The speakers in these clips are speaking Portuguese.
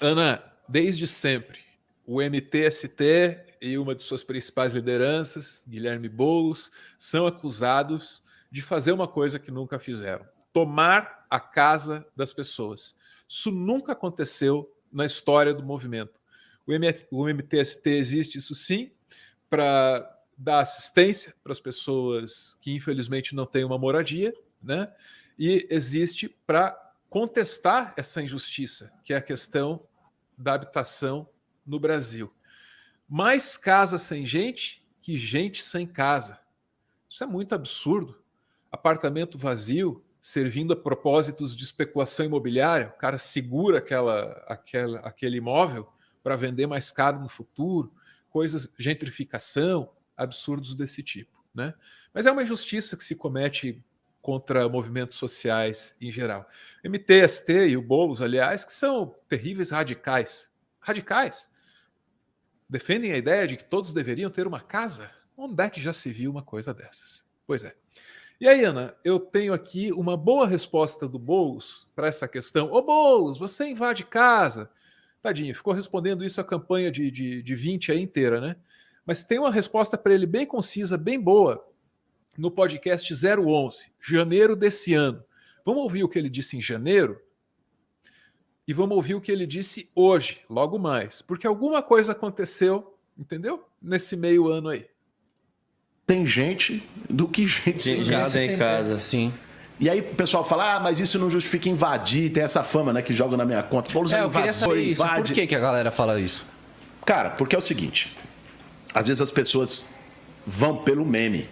Ana, desde sempre, o MTST e uma de suas principais lideranças, Guilherme Boulos, são acusados de fazer uma coisa que nunca fizeram: tomar a casa das pessoas. Isso nunca aconteceu na história do movimento. O MTST existe, isso sim, para dar assistência para as pessoas que infelizmente não têm uma moradia, né? E existe para contestar essa injustiça, que é a questão da habitação no Brasil. Mais casa sem gente que gente sem casa. Isso é muito absurdo. Apartamento vazio, servindo a propósitos de especulação imobiliária, o cara segura aquele imóvel para vender mais caro no futuro, coisas, gentrificação, absurdos desse tipo, né? Mas é uma injustiça que se comete contra movimentos sociais em geral. MTST e o Boulos, aliás, que são terríveis radicais. Radicais defendem a ideia de que todos deveriam ter uma casa. Onde é que já se viu uma coisa dessas? Pois é. E aí, Ana, eu tenho aqui uma boa resposta do Boulos para essa questão. Ô Boulos, você invade casa. Tadinho, ficou respondendo isso a campanha de 20 aí inteira, né? Mas tem uma resposta para ele bem concisa, bem boa, no podcast 011, janeiro desse ano. Vamos ouvir o que ele disse em janeiro e vamos ouvir o que ele disse hoje, logo mais. Porque alguma coisa aconteceu, entendeu? Nesse meio ano aí. Tem gente do que gente sem casa, sim. E aí o pessoal fala, mas isso não justifica invadir, tem essa fama, né, que joga na minha conta. Eu queria saber isso, por que a galera fala isso? Cara, porque é o seguinte, às vezes as pessoas vão pelo meme,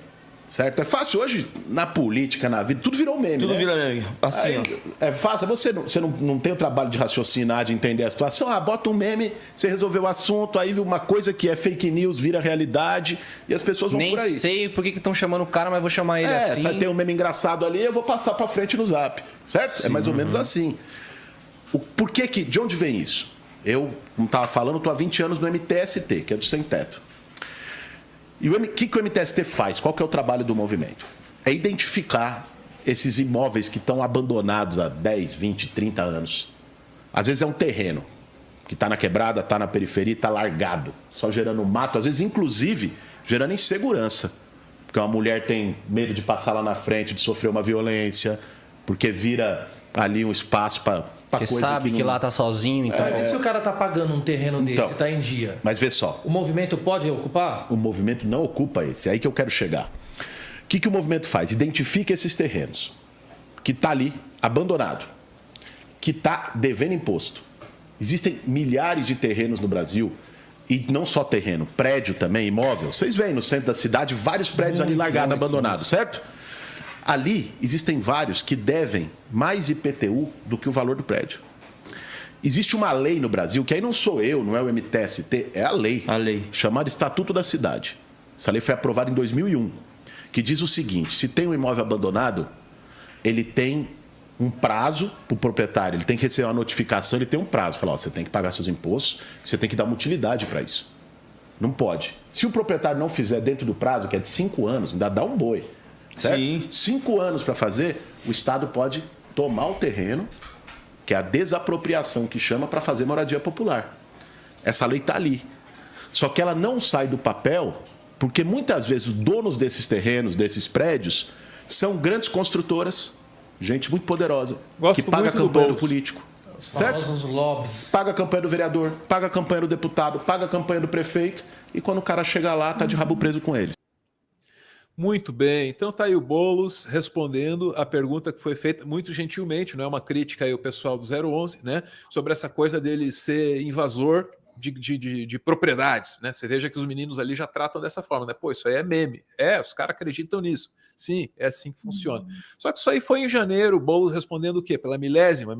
certo? É fácil hoje, na política, na vida, tudo virou meme, Tudo né? vira meme, assim, aí, é fácil, você não tem o trabalho de raciocinar, de entender a situação, bota um meme, você resolveu o assunto, aí uma coisa que é fake news vira realidade e as pessoas vão por aí. Nem sei por que estão chamando o cara, mas vou chamar ele assim. Sabe, tem um meme engraçado ali, eu vou passar pra frente no Zap, certo? Sim, é mais ou menos assim. Por que de onde vem isso? Eu, como estava falando, estou há 20 anos no MTST, que é do Sem Teto. E o que o MTST faz? Qual que é o trabalho do movimento? É identificar esses imóveis que estão abandonados há 10, 20, 30 anos. Às vezes é um terreno que está na quebrada, está na periferia, está largado, só gerando mato, às vezes inclusive gerando insegurança. Porque uma mulher tem medo de passar lá na frente, de sofrer uma violência, porque vira ali um espaço para coisa sabe que lá tá sozinho, então... Mas e se o cara tá pagando um terreno desse, tá em dia? Mas vê só. O movimento pode ocupar? O movimento não ocupa esse, é aí que eu quero chegar. O que o movimento faz? Identifica esses terrenos, que tá ali, abandonado, que tá devendo imposto. Existem milhares de terrenos no Brasil, e não só terreno, prédio também, imóvel. Vocês veem no centro da cidade vários prédios ali largados, abandonados, certo? Ali existem vários que devem mais IPTU do que o valor do prédio. Existe uma lei no Brasil, que aí não sou eu, não é o MTST, é a lei. Chamada Estatuto da Cidade. Essa lei foi aprovada em 2001, que diz o seguinte: se tem um imóvel abandonado, ele tem um prazo para o proprietário, ele tem que receber uma notificação, ele tem um prazo. Fala, você tem que pagar seus impostos, você tem que dar uma utilidade para isso. Não pode. Se o proprietário não fizer dentro do prazo, que é de 5 anos, ainda dá um boi. Certo? Sim. 5 anos para fazer, o Estado pode tomar o terreno, que é a desapropriação que chama, para fazer moradia popular. Essa lei está ali. Só que ela não sai do papel, porque muitas vezes os donos desses terrenos, desses prédios, são grandes construtoras, gente muito poderosa, que paga a campanha do político. Certo? Os lobbies. Paga a campanha do vereador, paga a campanha do deputado, paga a campanha do prefeito, e quando o cara chega lá, tá de rabo preso com eles. Muito bem, então tá aí o Boulos respondendo a pergunta que foi feita muito gentilmente, não é uma crítica aí ao pessoal do 011, né, sobre essa coisa dele ser invasor de propriedades, né? Você veja que os meninos ali já tratam dessa forma, né? Pô, isso aí é meme. Os caras acreditam nisso. Sim, é assim que funciona. Só que isso aí foi em janeiro, o Boulos respondendo o quê? Pela milésima,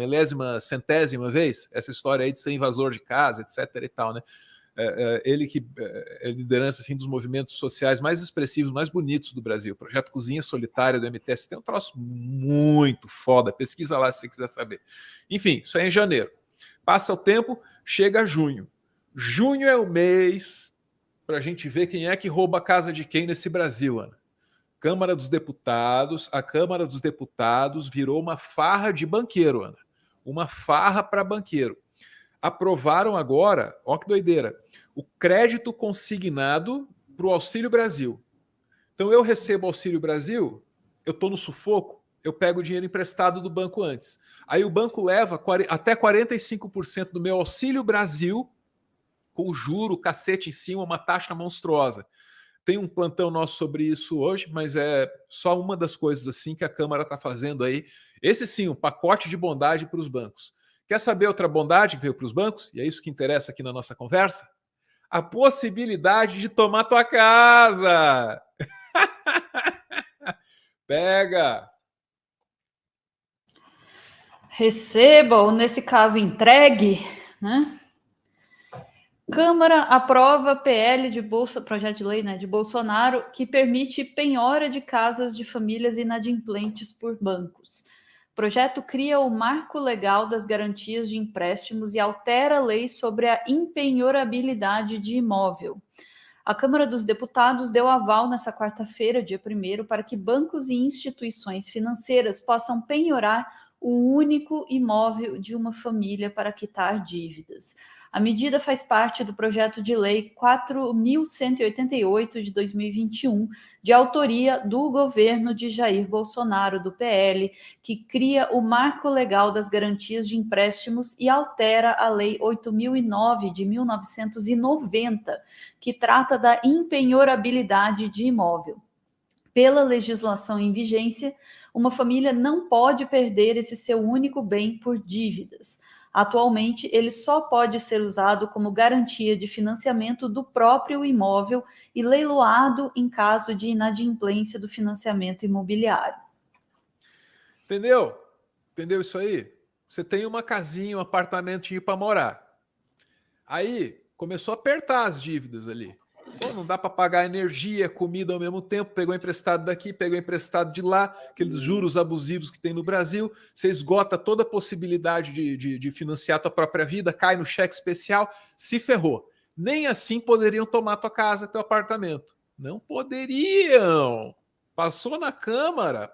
centésima vez? Essa história aí de ser invasor de casa, etc e tal, né? Ele que é liderança assim, dos movimentos sociais mais expressivos, mais bonitos do Brasil. O Projeto Cozinha Solitária do MTS tem um troço muito foda. Pesquisa lá se você quiser saber. Enfim, isso aí é em janeiro. Passa o tempo, chega junho. Junho é o mês para a gente ver quem é que rouba a casa de quem nesse Brasil, Ana. Câmara dos Deputados. A Câmara dos Deputados virou uma farra de banqueiro, Ana. Uma farra para banqueiro. aprovaram agora, ó que doideira, o crédito consignado para o Auxílio Brasil. Então eu recebo Auxílio Brasil, eu estou no sufoco, eu pego o dinheiro emprestado do banco antes. Aí o banco leva até 45% do meu Auxílio Brasil, com o juro, cacete em cima, uma taxa monstruosa. Tem um plantão nosso sobre isso hoje, mas é só uma das coisas assim que a Câmara está fazendo aí. Esse sim, um pacote de bondade para os bancos. Quer saber outra bondade que veio para os bancos? E é isso que interessa aqui na nossa conversa? A possibilidade de tomar tua casa. Pega! Receba, ou nesse caso, entregue, né? Câmara aprova PL de projeto de lei, né, de Bolsonaro, que permite penhora de casas de famílias inadimplentes por bancos. O projeto cria o marco legal das garantias de empréstimos e altera a lei sobre a impenhorabilidade de imóvel. A Câmara dos Deputados deu aval nesta quarta-feira, dia 1º, para que bancos e instituições financeiras possam penhorar o único imóvel de uma família para quitar dívidas. A medida faz parte do projeto de lei 4.188 de 2021, de autoria do governo de Jair Bolsonaro, do PL, que cria o marco legal das garantias de empréstimos e altera a Lei 8.009 de 1990, que trata da impenhorabilidade de imóvel. Pela legislação em vigência, uma família não pode perder esse seu único bem por dívidas. Atualmente, ele só pode ser usado como garantia de financiamento do próprio imóvel e leiloado em caso de inadimplência do financiamento imobiliário. Entendeu? Entendeu isso aí? Você tem uma casinha, um apartamentinho para morar. Aí começou a apertar as dívidas ali. Pô, não dá para pagar energia, comida ao mesmo tempo, pegou emprestado daqui, pegou emprestado de lá, aqueles juros abusivos que tem no Brasil, você esgota toda a possibilidade de financiar a tua própria vida, cai no cheque especial, se ferrou. Nem assim poderiam tomar tua casa, teu apartamento. Não poderiam. Passou na Câmara.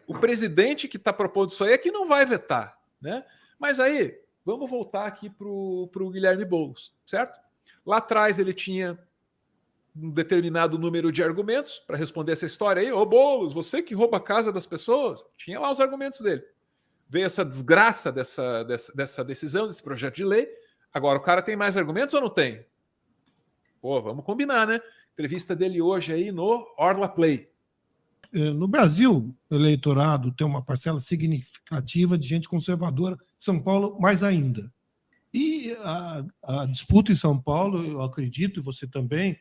O presidente que está propondo isso aí é que não vai vetar, né? Mas aí, vamos voltar aqui para o Guilherme Boulos, certo? Lá atrás ele tinha um determinado número de argumentos para responder essa história aí. Ô Boulos, você que rouba a casa das pessoas? Tinha lá os argumentos dele. Veio essa desgraça dessa decisão, desse projeto de lei. Agora o cara tem mais argumentos ou não tem? Pô, vamos combinar, né? Entrevista dele hoje aí no Orla Play. No Brasil, o eleitorado tem uma parcela significativa de gente conservadora, São Paulo mais ainda. E a disputa em São Paulo, eu acredito, e você também,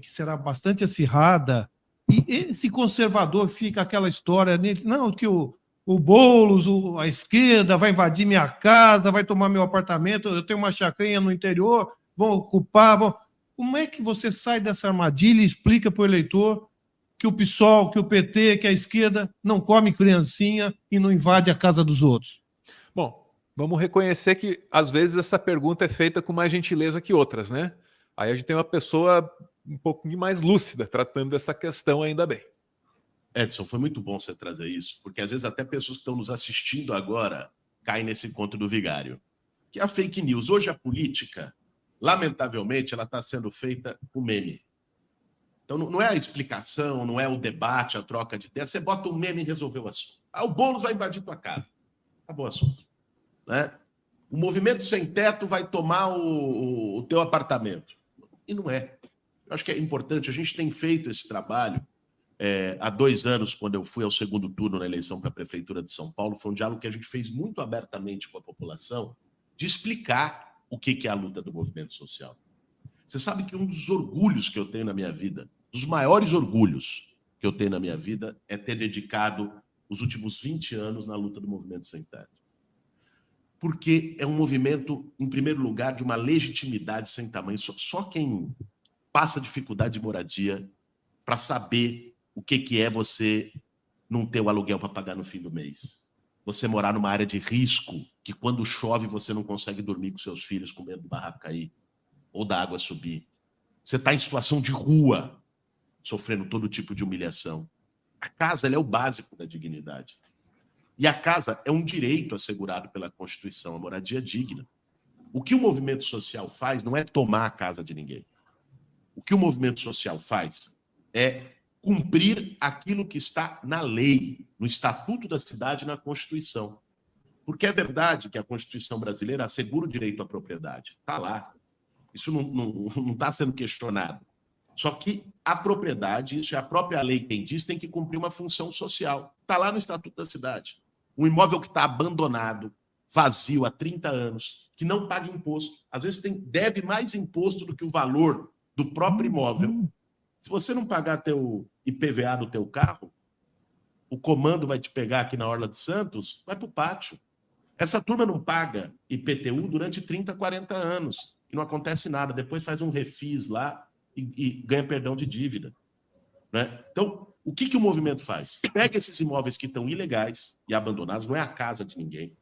que será bastante acirrada. E esse conservador fica aquela história, não, que o Boulos, a esquerda, vai invadir minha casa, vai tomar meu apartamento, eu tenho uma chacrinha no interior, vão ocupar. Como é que você sai dessa armadilha e explica para o eleitor que o PSOL, que o PT, que a esquerda não come criancinha e não invade a casa dos outros? Bom, vamos reconhecer que, às vezes, essa pergunta é feita com mais gentileza que outras, né? Aí a gente tem uma pessoa um pouquinho mais lúcida tratando dessa questão, ainda bem. Edson, foi muito bom você trazer isso, porque às vezes até pessoas que estão nos assistindo agora caem nesse encontro do vigário. Que é a fake news. Hoje a política, lamentavelmente, ela está sendo feita com meme. Então não é a explicação, não é o debate, a troca de ideias. Você bota um meme e resolveu o assunto. O Boulos vai invadir tua casa. Acabou o assunto. Né? O movimento sem teto vai tomar o teu apartamento. E não é. Eu acho que é importante. A gente tem feito esse trabalho. Há 2 anos, quando eu fui ao segundo turno na eleição para a Prefeitura de São Paulo, foi um diálogo que a gente fez muito abertamente com a população, de explicar o que é a luta do movimento social. Você sabe que um dos orgulhos que eu tenho na minha vida, dos maiores orgulhos que eu tenho na minha vida, é ter dedicado os últimos 20 anos na luta do movimento sem teto. Porque é um movimento, em primeiro lugar, de uma legitimidade sem tamanho. Só quem passa dificuldade de moradia para saber o que é você não ter o aluguel para pagar no fim do mês. Você morar numa área de risco, que quando chove você não consegue dormir com seus filhos com medo do barraco cair ou da água subir. Você está em situação de rua, sofrendo todo tipo de humilhação. A casa ela é o básico da dignidade. E a casa é um direito assegurado pela Constituição, a moradia digna. O que o movimento social faz não é tomar a casa de ninguém. O que o movimento social faz é cumprir aquilo que está na lei, no Estatuto da Cidade e na Constituição. Porque é verdade que a Constituição brasileira assegura o direito à propriedade. Está lá. Isso não está sendo questionado. Só que a propriedade, isso é a própria lei quem diz, tem que cumprir uma função social. Está lá no Estatuto da Cidade. Um imóvel que está abandonado, vazio há 30 anos, que não paga imposto. Às vezes deve mais imposto do que o valor do próprio imóvel. Se você não pagar teu IPVA do teu carro, o comando vai te pegar aqui na Orla de Santos, vai para o pátio. Essa turma não paga IPTU durante 30, 40 anos e não acontece nada. Depois faz um refis lá e ganha perdão de dívida. Né? Então, o que o movimento faz? Pega esses imóveis que estão ilegais e abandonados, não é a casa de ninguém,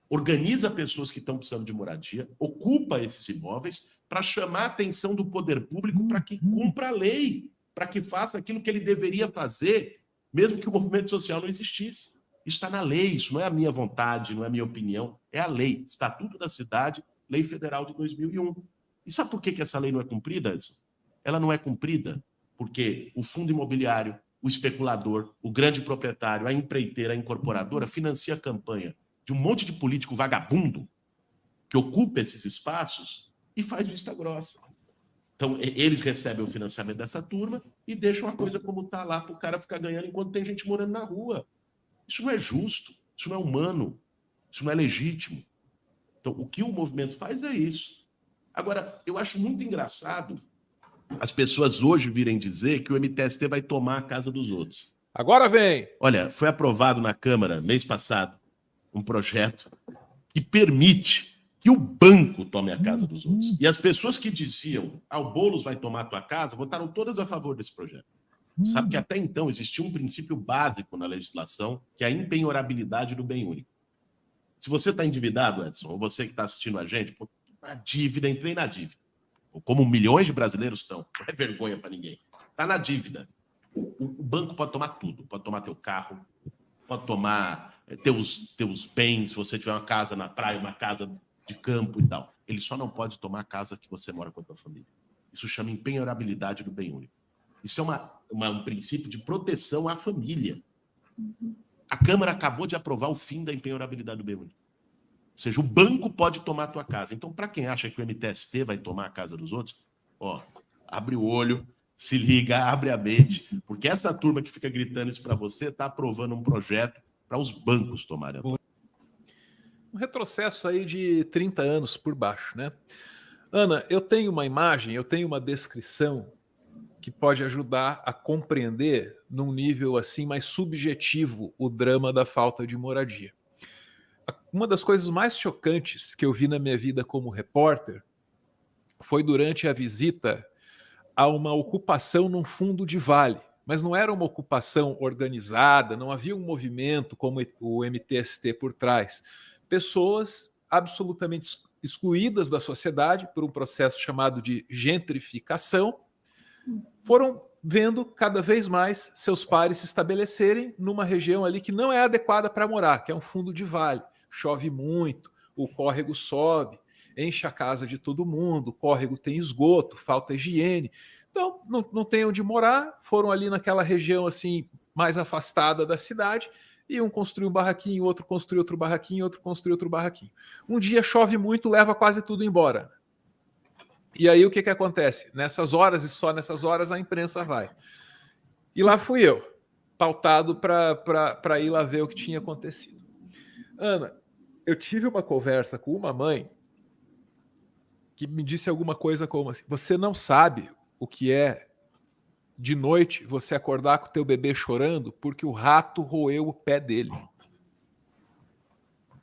organiza pessoas que estão precisando de moradia, ocupa esses imóveis para chamar a atenção do poder público para que cumpra a lei, para que faça aquilo que ele deveria fazer, mesmo que o movimento social não existisse. Isso está na lei, isso não é a minha vontade, não é a minha opinião, é a lei. Estatuto da Cidade, Lei Federal de 2001. E sabe por que essa lei não é cumprida, Edson? Ela não é cumprida porque o fundo imobiliário, o especulador, o grande proprietário, a empreiteira, a incorporadora financia a campanha de um monte de político vagabundo que ocupa esses espaços e faz vista grossa. Então, eles recebem o financiamento dessa turma e deixam a coisa como está lá para o cara ficar ganhando enquanto tem gente morando na rua. Isso não é justo, isso não é humano, isso não é legítimo. Então, o que o movimento faz é isso. Agora, eu acho muito engraçado as pessoas hoje virem dizer que o MTST vai tomar a casa dos outros. Agora vem! Olha, foi aprovado na Câmara, mês passado, um projeto que permite que o banco tome a casa dos outros. E as pessoas que diziam, o Boulos vai tomar a tua casa, votaram todas a favor desse projeto. Sabe que até então existia um princípio básico na legislação, que é a impenhorabilidade do bem único. Se você está endividado, Edson, ou você que está assistindo a gente, a dívida, entrei na dívida. Como milhões de brasileiros estão, não é vergonha para ninguém. Está na dívida. O banco pode tomar tudo. Pode tomar teu carro, pode tomar teus bens, se você tiver uma casa na praia, uma casa de campo e tal. Ele só não pode tomar a casa que você mora com a tua família. Isso chama impenhorabilidade do bem único. Isso é um princípio de proteção à família. A Câmara acabou de aprovar o fim da impenhorabilidade do bem único. Ou seja, o banco pode tomar a tua casa. Então, para quem acha que o MTST vai tomar a casa dos outros, abre o olho, se liga, abre a mente, porque essa turma que fica gritando isso para você está aprovando um projeto para os bancos tomarem a tua. Um retrocesso aí de 30 anos por baixo, né? Ana, eu tenho uma imagem, eu tenho uma descrição que pode ajudar a compreender num nível assim mais subjetivo o drama da falta de moradia. Uma das coisas mais chocantes que eu vi na minha vida como repórter foi durante a visita a uma ocupação num fundo de vale. Mas não era uma ocupação organizada, não havia um movimento como o MTST por trás. Pessoas absolutamente excluídas da sociedade por um processo chamado de gentrificação, foram vendo cada vez mais seus pares se estabelecerem numa região ali que não é adequada para morar, que é um fundo de vale. Chove muito, o córrego sobe, enche a casa de todo mundo, o córrego tem esgoto, falta higiene. Então, não tem onde morar, foram ali naquela região assim mais afastada da cidade, e um construiu um barraquinho, outro construiu outro barraquinho, outro construiu outro barraquinho. Um dia chove muito, leva quase tudo embora. E aí o que acontece? Nessas horas e só nessas horas a imprensa vai. E lá fui eu, pautado para ir lá ver o que tinha acontecido. Ana, eu tive uma conversa com uma mãe que me disse alguma coisa como assim: você não sabe o que é de noite você acordar com o teu bebê chorando porque o rato roeu o pé dele.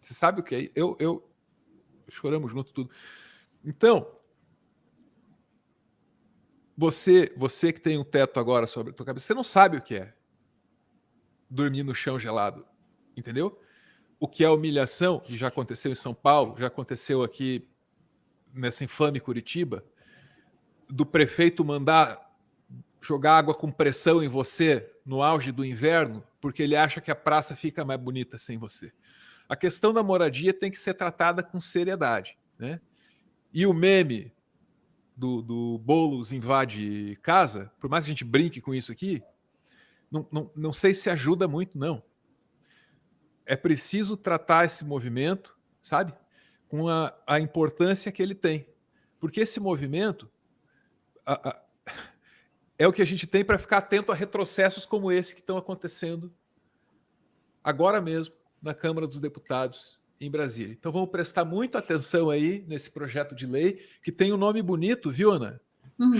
Você sabe o que é? Eu choramos junto tudo. Então, você que tem um teto agora sobre a tua cabeça, você não sabe o que é dormir no chão gelado, entendeu? O que é humilhação, e já aconteceu em São Paulo, já aconteceu aqui nessa infame Curitiba, do prefeito mandar jogar água com pressão em você no auge do inverno, porque ele acha que a praça fica mais bonita sem você. A questão da moradia tem que ser tratada com seriedade, né? E o meme do Boulos invade casa, por mais que a gente brinque com isso aqui, não sei se ajuda muito, não. É preciso tratar esse movimento, sabe, com a importância que ele tem. Porque esse movimento é o que a gente tem para ficar atento a retrocessos como esse que estão acontecendo agora mesmo na Câmara dos Deputados em Brasília. Então vamos prestar muita atenção aí nesse projeto de lei, que tem um nome bonito, viu, Ana?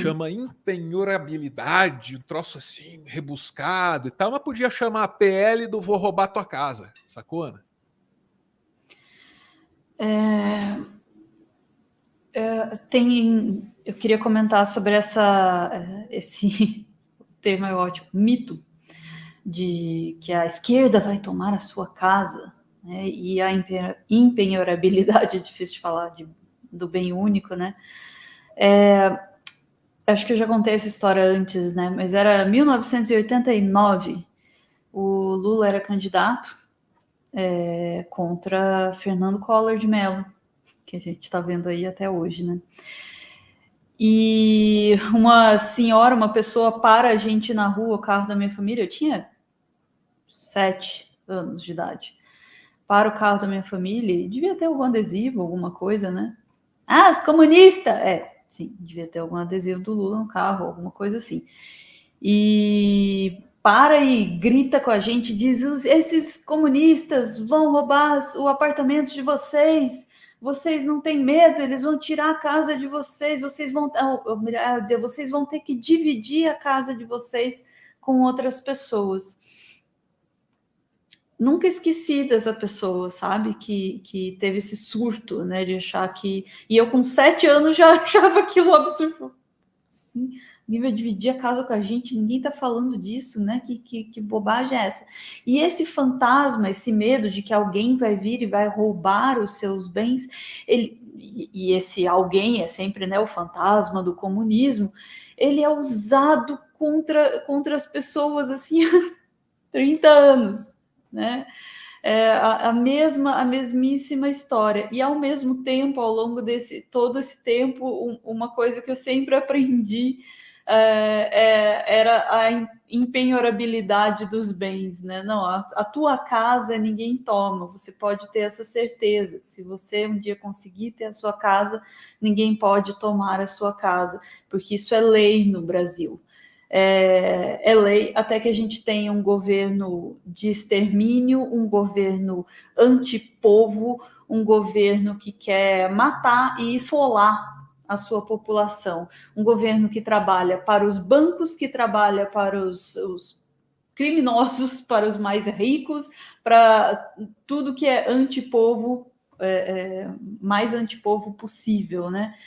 Chama impenhorabilidade, um troço assim, rebuscado e tal, mas podia chamar a PL do vou roubar tua casa, sacou, Ana? Eu queria comentar sobre esse termo é ótimo, mito, de que a esquerda vai tomar a sua casa, né? E a impenhorabilidade, é difícil de falar, do bem único, né? Acho que eu já contei essa história antes, né? Mas era 1989, o Lula era candidato contra Fernando Collor de Mello, que a gente está vendo aí até hoje, né? E uma pessoa para a gente na rua, o carro da minha família, eu tinha 7 anos de idade, para o carro da minha família, e devia ter algum adesivo, alguma coisa, né? Ah, os comunistas! Sim, devia ter algum adesivo do Lula no carro, alguma coisa assim. E para e grita com a gente, diz, esses comunistas vão roubar o apartamento de vocês não têm medo, eles vão tirar a casa de vocês vão ter que dividir a casa de vocês com outras pessoas. Nunca esqueci dessa pessoa, sabe, que teve esse surto, né, de achar que... E eu com 7 anos já achava aquilo absurdo. Sim, ninguém vai dividir a casa com a gente, ninguém tá falando disso, né, que bobagem é essa? E esse fantasma, esse medo de que alguém vai vir e vai roubar os seus bens, e esse alguém é sempre, né, o fantasma do comunismo, ele é usado contra as pessoas, assim, há 30 anos, né? A mesmíssima história. E ao mesmo tempo, ao longo todo esse tempo, uma coisa que eu sempre aprendi era a impenhorabilidade dos bens, né? Não, a tua casa ninguém toma, você pode ter essa certeza. Se você um dia conseguir ter a sua casa, ninguém pode tomar a sua casa, porque isso é lei no Brasil. É lei até que a gente tenha um governo de extermínio, um governo antipovo, um governo que quer matar e esfolar a sua população, um governo que trabalha para os bancos, que trabalha para os criminosos, para os mais ricos, para tudo que é antipovo, mais antipovo possível, né?